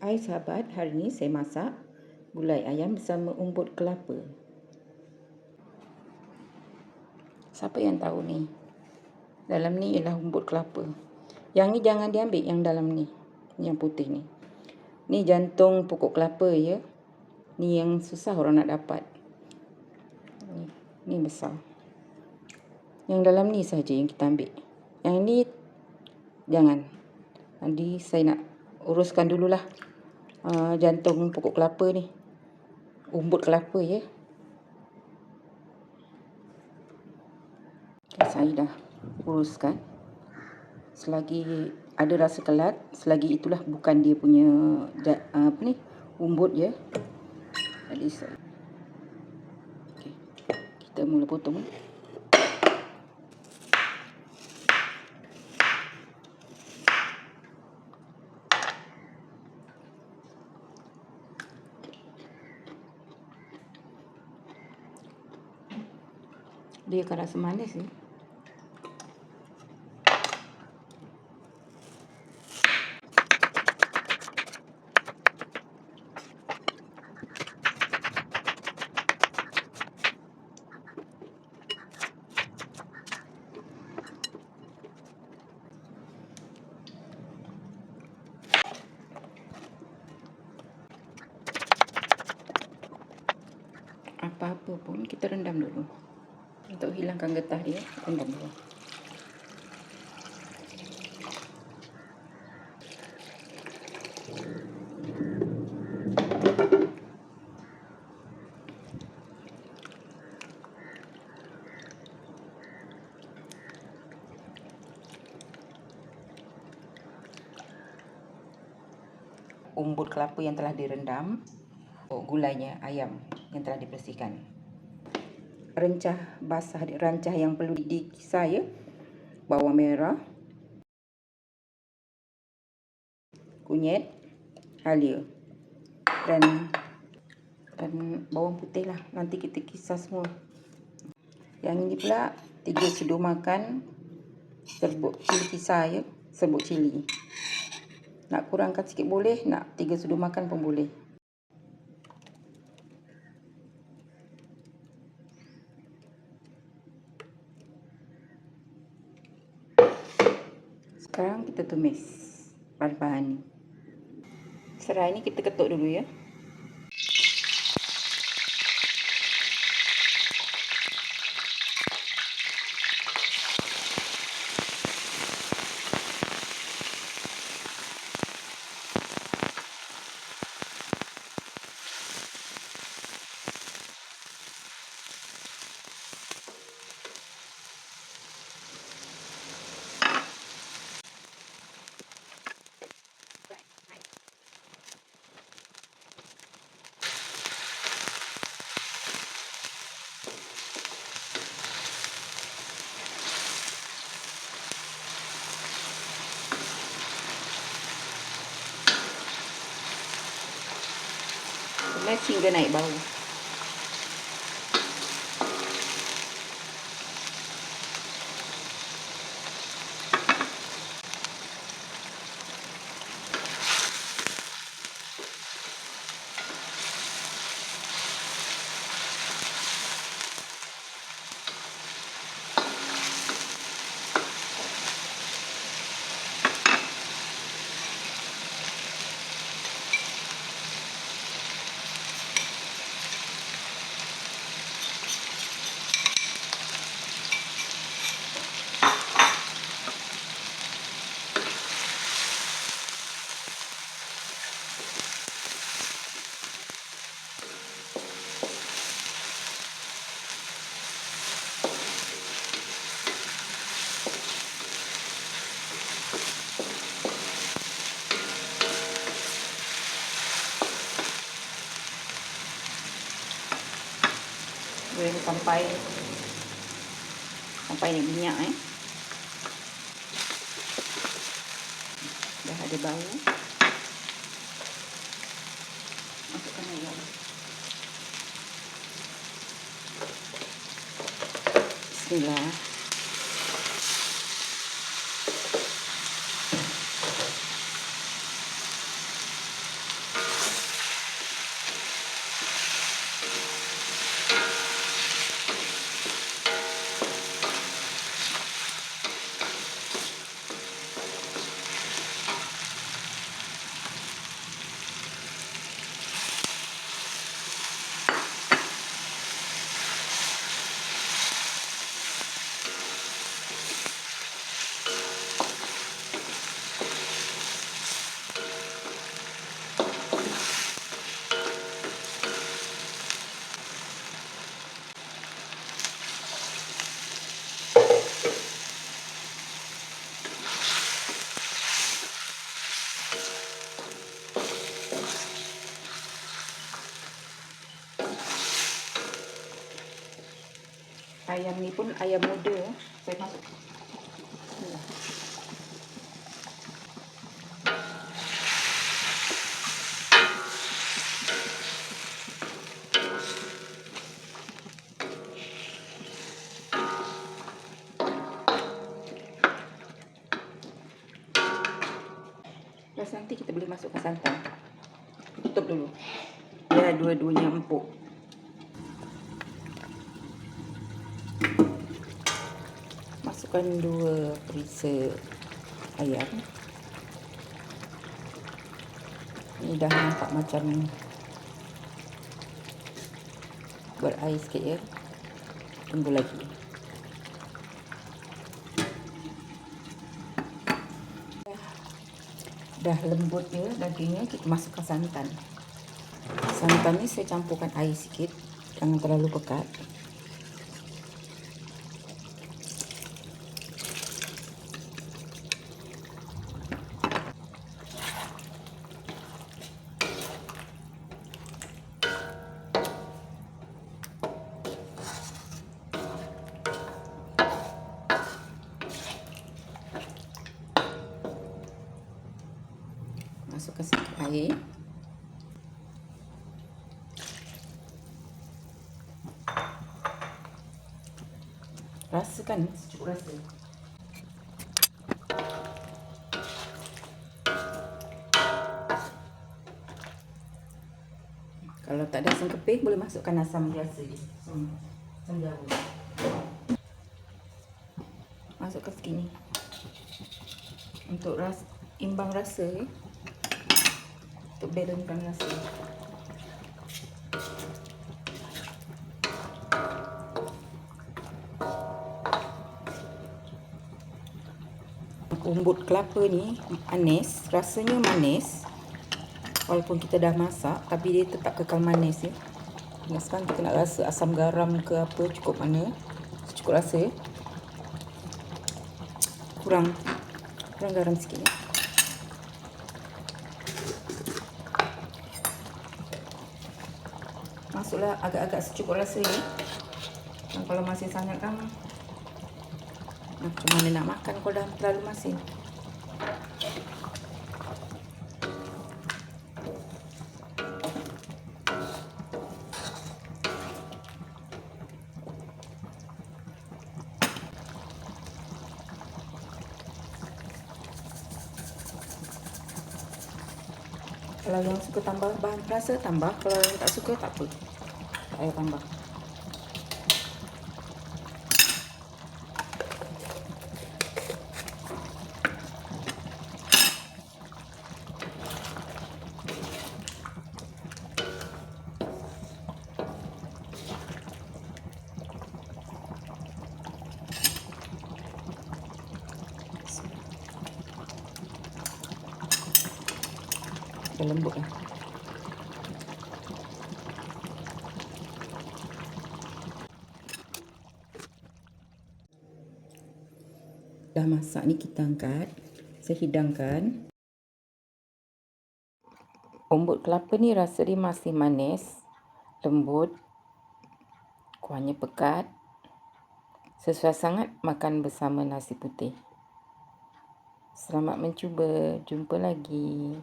Hai sahabat, hari ini saya masak gulai ayam bersama umbut kelapa. Siapa yang tahu ni? Dalam ni ialah umbut kelapa. Yang ni jangan diambil yang dalam ni, yang putih ni. Ni jantung pokok kelapa ya. Ni yang susah orang nak dapat. Ni besar. Yang dalam ni saja yang kita ambil. Yang ni jangan. Nanti saya nak uruskan dululah jantung pokok kelapa ni, umbut kelapa ya. Saya dah uruskan. Selagi ada rasa kelat, selagi itulah bukan dia punya umbut ya. Jadi kita mula potong. Dia akan rasa manis ni. Apa-apa pun kita rendam dulu. Untuk hilangkan getah dia, rendam dulu. Umbut kelapa yang telah direndam, gulainya ayam yang telah dibersihkan, rencah basah, rancah yang perlu dikisar ya, bawang merah, kunyit, halia dan bawang putih lah. Nanti kita kisar semua. Yang ini pula 3 sudu makan serbuk cili kisar ya, serbuk cili. Nak kurangkan sikit boleh, nak 3 sudu makan pun boleh. Sekarang kita tumis bahan-bahan ni. Serai ni kita ketuk dulu ya. Tumis hingga naik bau. Sampai ni minyak dah ada bau. Masukkan ayam. Bismillah. ayam ni pun ayam muda. Saya masuk. Terus nanti kita boleh masukkan santan. Tutup dulu. Ya, dua-duanya empuk. Masukkan 2 perisa ayam. Ini dah nampak macam berair sikit ya. Tunggu lagi. Dah lembut ya dagingnya, kita masukkan santan. Santan ni saya campurkan air sikit, jangan terlalu pekat. Masukkan sedikit air. Rasakan secukup rasa. Kalau tak ada asam keping, boleh masukkan asam biasa je. Asam jawa. Masukkan segini. Untuk imbang rasa ya. Untuk balancekan rasa. Umbut kelapa ni manis, rasanya manis. Walaupun kita dah masak, tapi dia tetap kekal manis ya. Dan sekarang kita nak rasa asam garam ke apa cukup mana. Cukup rasa ya. Kurang garam sikit ya. Masuklah agak-agak secukup rasa ya. Dan kalau masih sangat kan macam mana nak makan kalau dah terlalu masin. Kalau yang suka tambah bahan perasa, tambah. Kalau yang tak suka, tak apa. Tak payah tambah. Dah lembut lah. Dah masak ni kita angkat. Saya hidangkan. Umbut kelapa ni rasa dia masih manis, lembut, kuahnya pekat. Sesuai sangat makan bersama nasi putih. Selamat mencuba. Jumpa lagi.